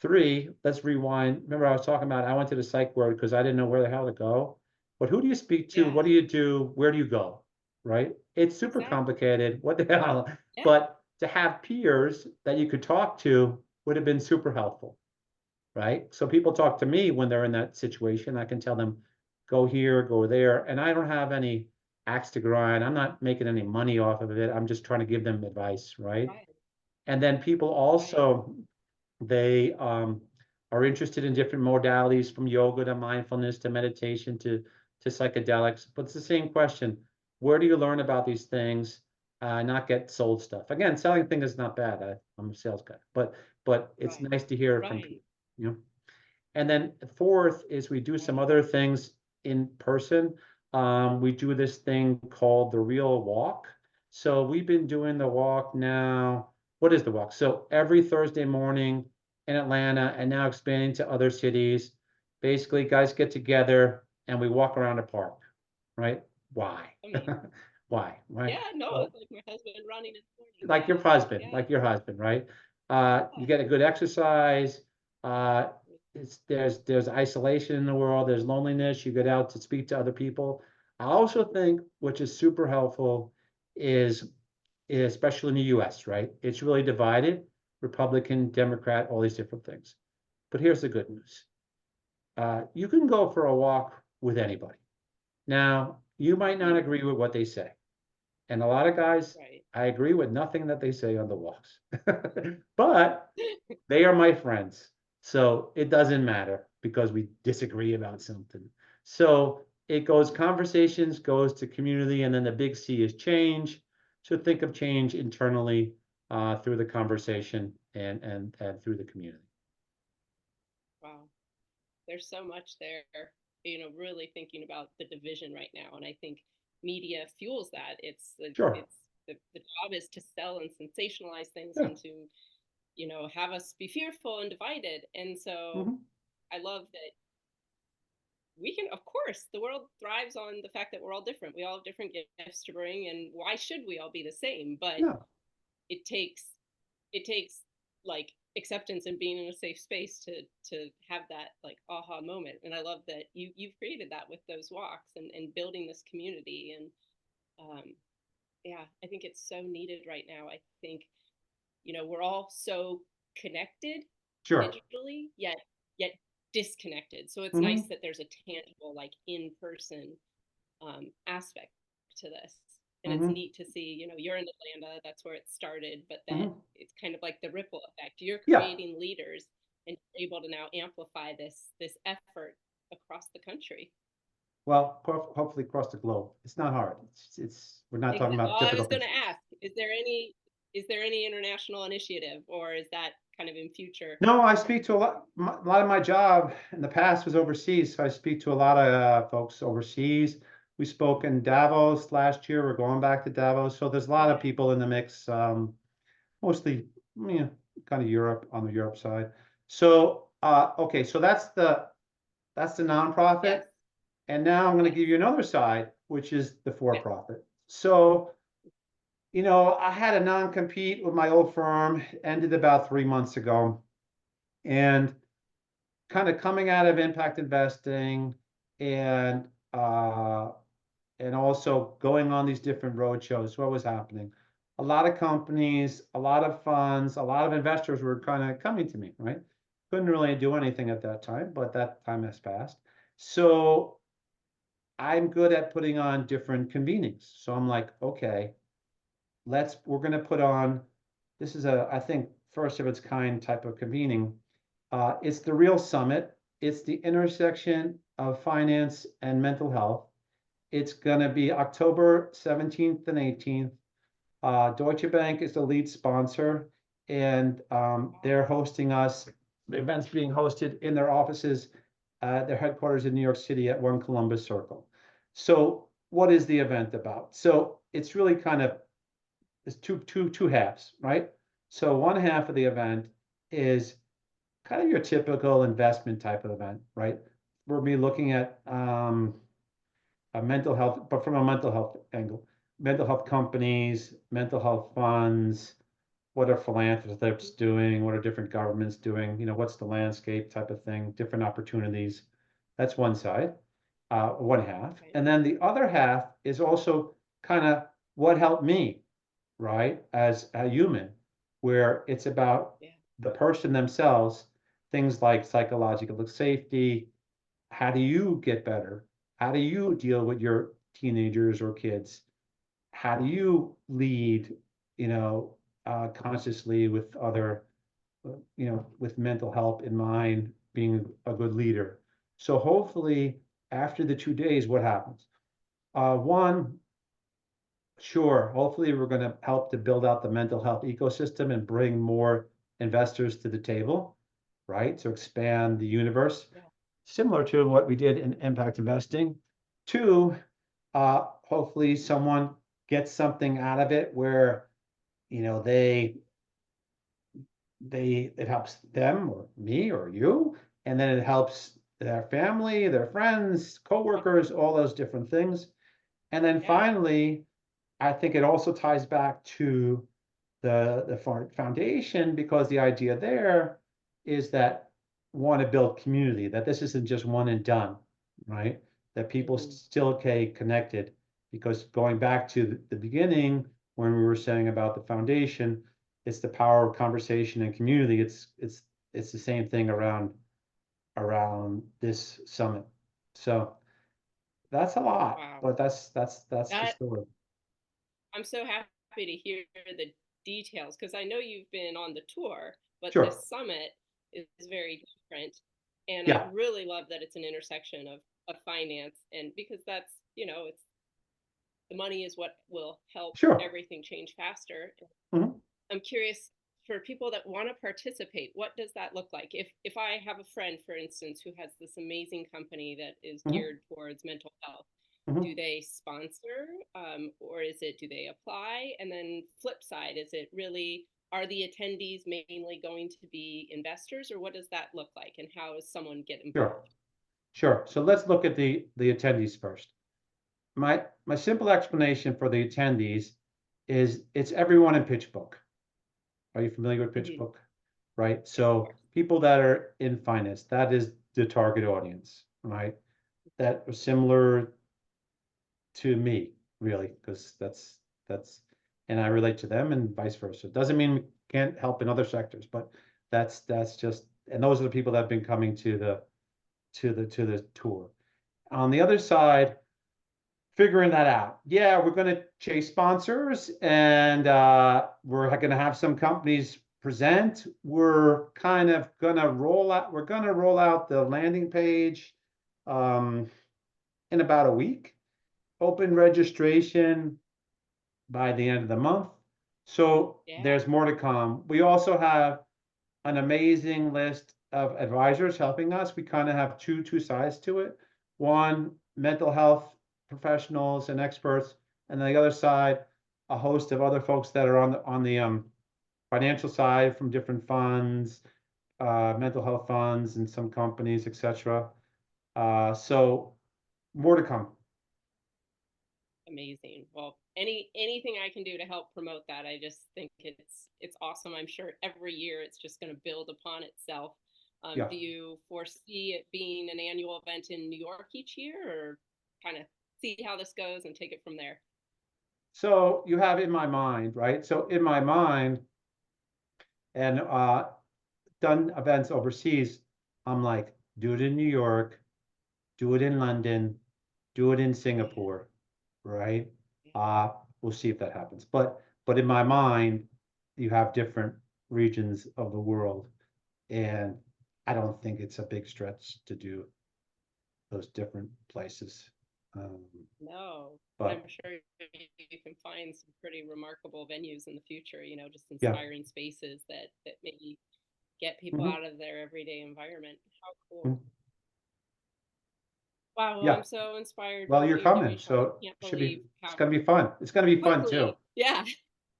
3, let's rewind. Remember, I was talking about I went to the psych ward because I didn't know where the hell to go. But who do you speak to? What do you do? Where do you go? Right? It's super complicated. What the hell? Yeah. But to have peers that you could talk to would have been super helpful, right? So people talk to me when they're in that situation. I can tell them, go here, go there, and I don't have any axe to grind. I'm not making any money off of it. I'm just trying to give them advice, right? And then people also they are interested in different modalities, from yoga to mindfulness to meditation to psychedelics. But it's the same question: where do you learn about these things? Not get sold stuff. Again, selling things is not bad. I'm a sales guy, but it's nice to hear from people, you know. And then 4th is we do some other things in person. We do this thing called the Real Walk. So we've been doing the walk now. What is the walk? So every Thursday morning in Atlanta, and now expanding to other cities. Basically, guys get together and we walk around a park, right? Why? Why? Right? Yeah, no, it's like my husband running in the morning. Like your husband, like your husband, right? You get a good exercise. There's isolation in the world. There's loneliness. You get out to speak to other people. I also think, which is super helpful, is especially in the U.S., right? It's really divided: Republican, Democrat, all these different things. But here's the good news: you can go for a walk with anybody. Now, you might not agree with what they say. And a lot of guys, I agree with nothing that they say on the walks, but they are my friends. So it doesn't matter because we disagree about something. So it goes, conversations goes to community, and then the big C is change. So think of change internally through the conversation and through the community. Wow. There's so much there, really thinking about the division right now. And I think media fuels that. It's the job is to sell and sensationalize things and to, have us be fearful and divided. And so I love that we can, of course, the world thrives on the fact that we're all different. We all have different gifts to bring, and why should we all be the same? But it takes like acceptance and being in a safe space to have that like aha moment. And I love that you've created that with those walks and building this community. And I think it's so needed right now. I think we're all so connected digitally, yet disconnected. So it's nice that there's a tangible, like in-person aspect to this. And it's neat to see, you're in Atlanta, that's where it started, but then it's kind of like the ripple effect. You're creating leaders and you're able to now amplify this effort across the country. Well, hopefully across the globe. It's not hard. We're not talking about typical. I was going to ask, is there any international initiative, or is that kind of in future? No, I speak to a lot of my job in the past was overseas. So I speak to a lot of folks overseas. We spoke in Davos last year. We're going back to Davos. So there's a lot of people in the mix, mostly kind of Europe, on the Europe side. So, okay, so that's the nonprofit. Yes. And now I'm going to give you another side, which is the for-profit. So, I had a non-compete with my old firm, ended about 3 months ago, and kind of coming out of impact investing and also going on these different roadshows. What was happening? A lot of companies, a lot of funds, a lot of investors were kind of coming to me, right? Couldn't really do anything at that time, but that time has passed. So I'm good at putting on different convenings. So I'm like, okay, we're going to put on, this is I think, first of its kind type of convening. It's the Real Summit. It's the intersection of finance and mental health. It's going to be October 17th and 18th. Deutsche Bank is the lead sponsor, and they're hosting us events being hosted in their offices, their headquarters in New York City at 1 Columbus Circle. So what is the event about? So it's really kind of, it's two halves, right? So one half of the event is kind of your typical investment type of event, right? We'll be looking at a mental health, but from a mental health angle, mental health companies, mental health funds, what are philanthropists doing? What are different governments doing? You know, what's the landscape type of thing, different opportunities. That's one side, one half. Right. And then the other half is also kind of what helped me, right, as a human, where it's about the person themselves, things like psychological safety. How do you get better? How do you deal with your teenagers or kids? How do you lead, consciously with other, with mental health in mind, being a good leader? So hopefully after the 2 days, what happens? One, sure, hopefully we're going to help to build out the mental health ecosystem and bring more investors to the table, right? So expand the universe, similar to what we did in impact investing. Two, hopefully someone gets something out of it where, it helps them or me or you, and then it helps their family, their friends, coworkers, all those different things. And then finally, I think it also ties back to the foundation, because the idea there is that want to build community, that this isn't just one and done, right? That people still stay connected, because going back to the beginning when we were saying about the foundation, it's the power of conversation and community. It's the same thing around this summit. So that's a lot, but that's the story. I'm so happy to hear the details, because I know you've been on the tour, but Sure. this summit is very different. And I really love that it's an intersection of finance, and because that's, it's the money is what will help everything change faster. I'm curious, for people that want to participate, what does that look like? If I have a friend, for instance, who has this amazing company that is geared towards mental health, do they sponsor, or do they apply? And then flip side, is it really, are the attendees mainly going to be investors, or what does that look like, and how does someone get involved? Sure. So let's look at the attendees first. My simple explanation for the attendees is it's everyone in PitchBook. Are you familiar with PitchBook? Right. So people that are in finance, that is the target audience, right? That are similar to me, really, because that's and I relate to them and vice versa. Doesn't mean we can't help in other sectors, but that's just, and those are the people that have been coming to the tour. On the other side, figuring that out. Yeah, we're going to chase sponsors, and we're going to have some companies present. We're kind of going to roll out the landing page in about a week. Open registration by the end of the month. So there's more to come. We also have an amazing list of advisors helping us. We kind of have two sides to it. One, mental health professionals and experts, and the other side, a host of other folks that are on the financial side from different funds, mental health funds, and some companies, etc. So more to come. Amazing. Well, anything I can do to help promote that, I just think it's awesome. I'm sure every year it's just going to build upon itself. Do you foresee it being an annual event in New York each year, or kind of see how this goes and take it from there? So you have in my mind, right? So in my mind, and done events overseas, I'm like, do it in New York, do it in London, do it in Singapore, right? We'll see if that happens. But in my mind, you have different regions of the world, and I don't think it's a big stretch to do those different places. No, but I'm sure you can find some pretty remarkable venues in the future, just inspiring spaces that maybe get people Mhm. out of their everyday environment. How cool. Mhm. Wow, well, Yeah. I'm so inspired by Well, what you're you're doing, coming, Shawn. so Can't should be. believe It's how gonna be fun. It's gonna be fun too. quickly. Yeah.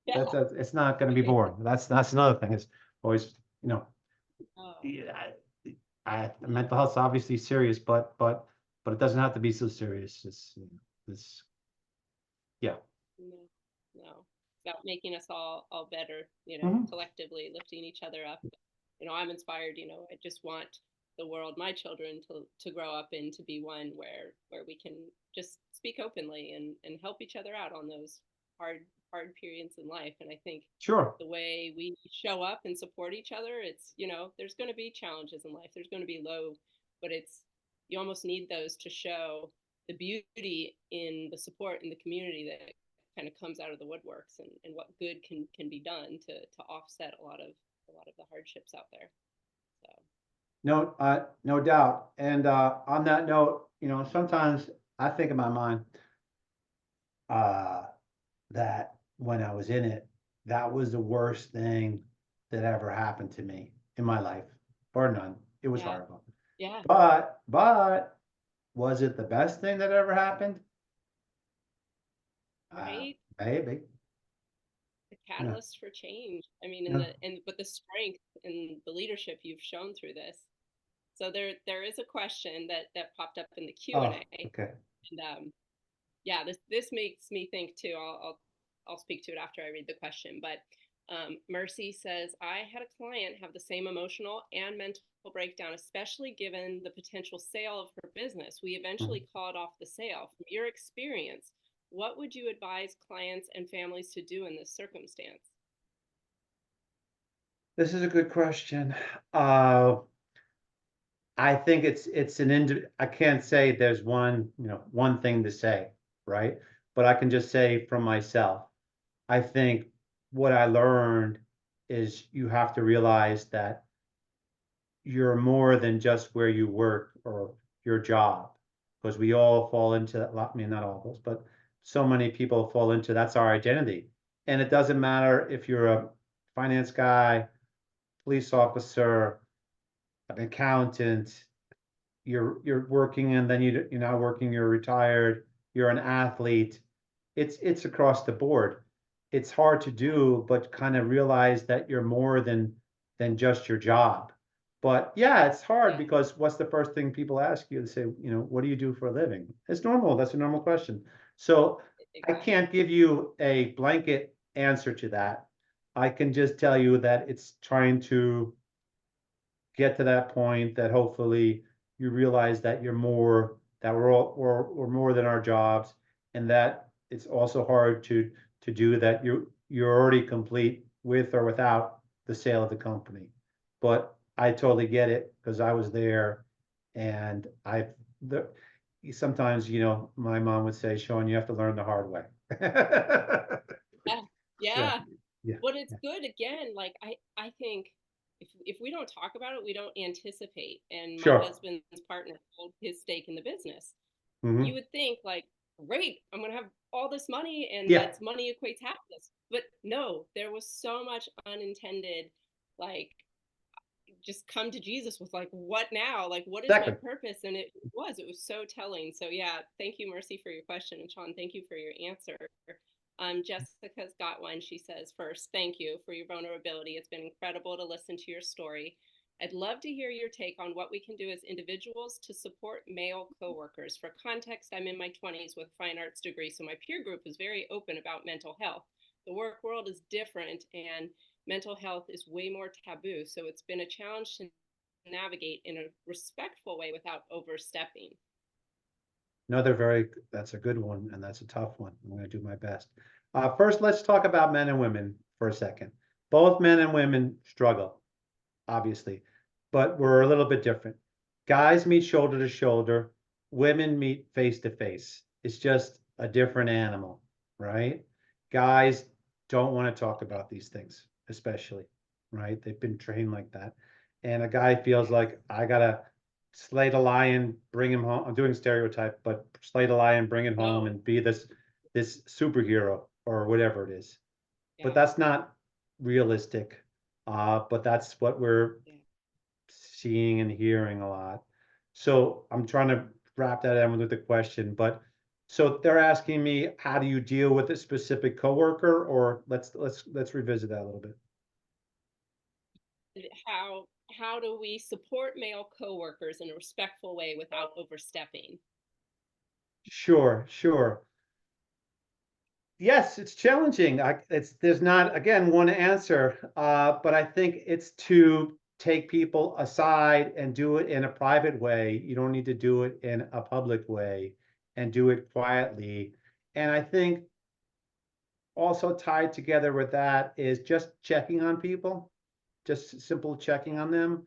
Yeah. That's it's not gonna be boring. That's another thing. It's always, you know, Oh, yeah, mental health's obviously serious, but it doesn't have to be so serious. It's yeah. no, no. About making us all better, Mhm. collectively lifting each other up. I'm inspired, I just want the world, my children to grow up and to be one where we can just speak openly and help each other out on those hard periods in life. And I think Sure. the way we show up and support each other, it's, there's going to be challenges in life. There's going to be low, but you almost need those to show the beauty in the support in the community that kind of comes out of the woodworks, and what good can be done to offset a lot of the hardships out there. So No doubt. And on that note, sometimes I think in my mind uh, that when I was in it, that was the worst thing that ever happened to me in my life, bar none. It was yeah, horrible. yeah, But was it the best thing that ever happened? right. Maybe. The Yeah. catalyst for change. I mean, Yeah. but the strength and the leadership you've shown through this. So there is a question that popped up in the Q and Oh, A, okay. and yeah, this makes me think too. I'll speak to it after I read the question. But Mercy says, I had a client have the same emotional and mental breakdown, especially given the potential sale of her business. We Mhm. eventually called off the sale. From your experience, what would you advise clients and families to do in this circumstance? This is a good question. Uh, I think I can't say there's one thing to say, right? But I can just say from myself, I think what I learned is you have to realize that you're more than just where you work or your job, because we all fall into that. I mean, not all of us, but so many people fall into that's our identity. And it doesn't matter if you're a finance guy, police officer, an accountant, you're working and then you're not working, you're retired, you're an athlete. It's across the board. It's hard to do, but kind of realize that you're more than just your job. But yeah, it's hard Yeah, because what's the first thing people ask you? They say, what do you do for a living? It's normal. That's a normal question. So I exactly. can't give you a blanket answer to that. I can just tell you that it's trying to get to that point that hopefully you realize that you're more, that we're more than our jobs, and that it's also hard to do that. You're already complete with or without the sale of the company. But I totally get it because I was there, and the sometimes my mom would say, Shawn, you have to learn the hard way. Yeah, Yeah, yeah. yeah, But it's yeah. good again. Like I think if we don't talk about it, we don't anticipate. And my Sure. husband's partner sold his stake in the business. You Hmm. would think like, great, I'm gonna have all this money, and Yeah, that's money equates happiness. But no, there was so much unintended, like just come to Jesus with like, what now? Like, what is my exactly. purpose? And it was so telling. So yeah, thank you, Mercy, for your question, and Shawn, thank you for your answer. Jessica's got one. She says, first, thank you for your vulnerability. It's been incredible to listen to your story. I'd love to hear your take on what we can do as individuals to support male coworkers. For context, I'm in my 20s with a fine arts degree, so my peer group is very open about mental health. The work world is different, and mental health is way more taboo. So it's been a challenge to navigate in a respectful way without overstepping. That's a good one, and that's a tough one. I'm going to do my best. First, let's talk about men and women for a second. Both men and women struggle, obviously, but we're a little bit different. Guys meet shoulder to shoulder, women meet face to face. It's just a different animal, right? Guys don't want to talk about these things, especially, right? They've been trained like that. And a guy feels like I gotta slay the lion, bring him home. I'm doing stereotype, but slay the lion, bring it home, No, and be this superhero or whatever it is. But yeah, that's not realistic. But that's what we're yeah, seeing and hearing a lot. So I'm trying to wrap that in with the question, but so they're asking me, how do you deal with a specific coworker, or let's revisit that a little bit. How do we support male coworkers in a respectful way without overstepping? Sure, sure. Yes, it's challenging. There's not, again, one answer, but I think it's to take people aside and do it in a private way. You don't need to do it in a public way, and do it quietly. And I think also tied together with that is just checking on people, just simple checking on them.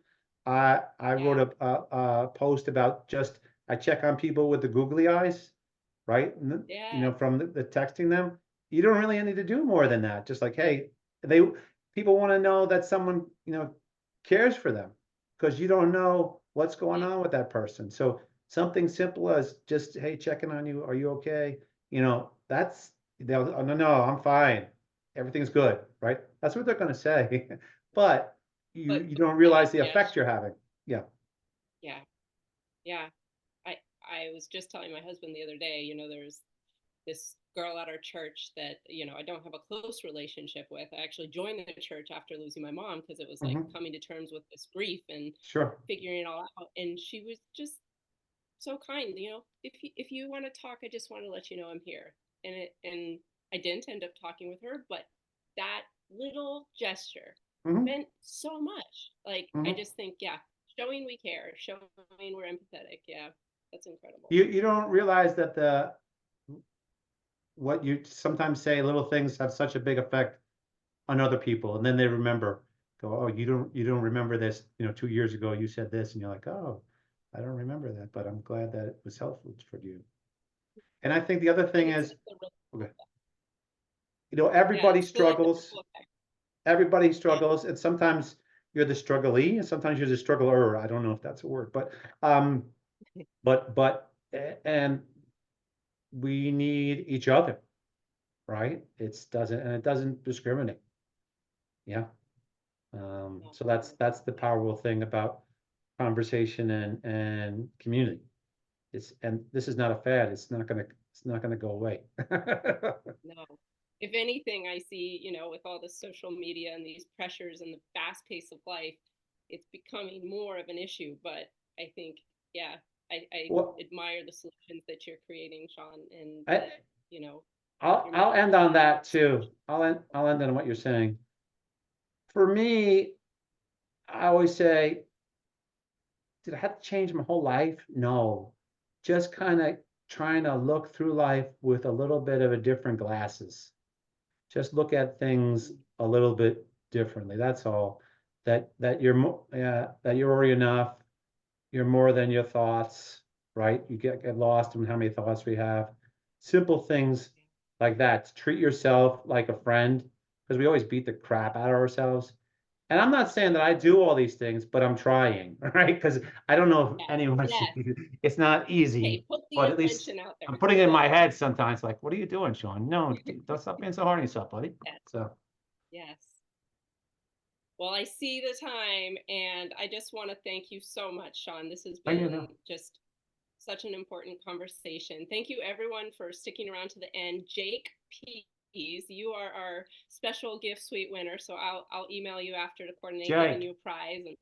I Yeah, wrote a post about just, I check on people with the googly eyes, right? yeah, From the texting them. You don't really need to do more than that. Just like, hey, they people want to know that someone, cares for them, because you don't know what's going yeah. on with that person. So something simple as just, hey, checking on you, are you okay? That's, they'll, oh, no, no, I'm fine. Everything's good, right? That's what they're going to say. But you But don't that realize the effect you're gesture, having. Yeah. yeah, yeah. I was just telling my husband the other day, there's this girl at our church that, I don't have a close relationship with. I actually joined the church after losing my mom because it was like Hmm. coming to terms with this grief and Sure. figuring it all out. And she was just so kind, if you want to talk, I just want to let you know I'm here. And I didn't end up talking with her, but that little gesture Hmm. meant so much. Like, I Hmm. just think, yeah, showing we care, showing we're empathetic. Yeah, that's incredible. You don't realize that what you sometimes say, little things have such a big effect on other people, and then they remember, go, oh, you don't remember this, 2 years ago you said this, and you're like, oh, I don't remember that, but I'm glad that it was helpful for you. And I think the other thing And it's is, like the okay, yeah, everybody it's the like the struggles, ripple effect. everybody Yeah. struggles, and sometimes you're the strugglee, and sometimes you're the struggler. I don't know if that's a word, but um, and we need each other, right? It doesn't discriminate. Yeah. No, So that's the powerful thing about conversation and community. And this is not a fad. It's not gonna go away. no. If anything, I see, with all the social media and these pressures and the fast pace of life, it's becoming more of an issue. But I think, yeah, I Well, admire the solutions that you're creating, Shawn, and I, that, you know, I'll you're I'll making a end on positive that too. change. I'll end on what you're saying. For me, I always say, did I have to change my whole life? No. Just kind of trying to look through life with a little bit of a different glasses. Just look at things a little bit differently. That's all. That you're yeah, that you're already enough. You're more than your thoughts, right? You get lost in how many thoughts we have. Simple things like that. Treat yourself like a friend, because we always beat the crap out of ourselves. And I'm not saying that I do all these things, but I'm trying, right? Because I don't know if Yes, anyone yes. it's not easy, Hey, put the but at least intention out there. I'm It's putting it in my good. head sometimes, like, what are you doing, Shawn? No, don't stop being so hard on yourself, buddy. Yes, So yes. Well, I see the time, and I just want to thank you so much, Shawn. This has I been know. just such an important conversation. Thank you, everyone, for sticking around to the end. Jake Pease, you are our special gift suite winner, so I'll email you after to coordinate giving Jake, you a prize. And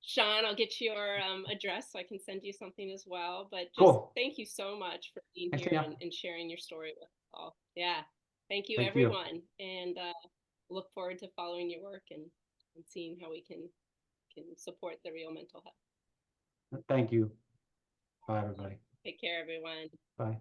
Shawn, I'll get your address so I can send you something as well. But just cool. thank you so much for being Thanks, here Danielle. and sharing your story with us all. Yeah, thank you, Thank you. everyone, and look forward to following your work and seeing how we can support the real mental health. Thank you. Bye, everybody. Take care, everyone. Bye.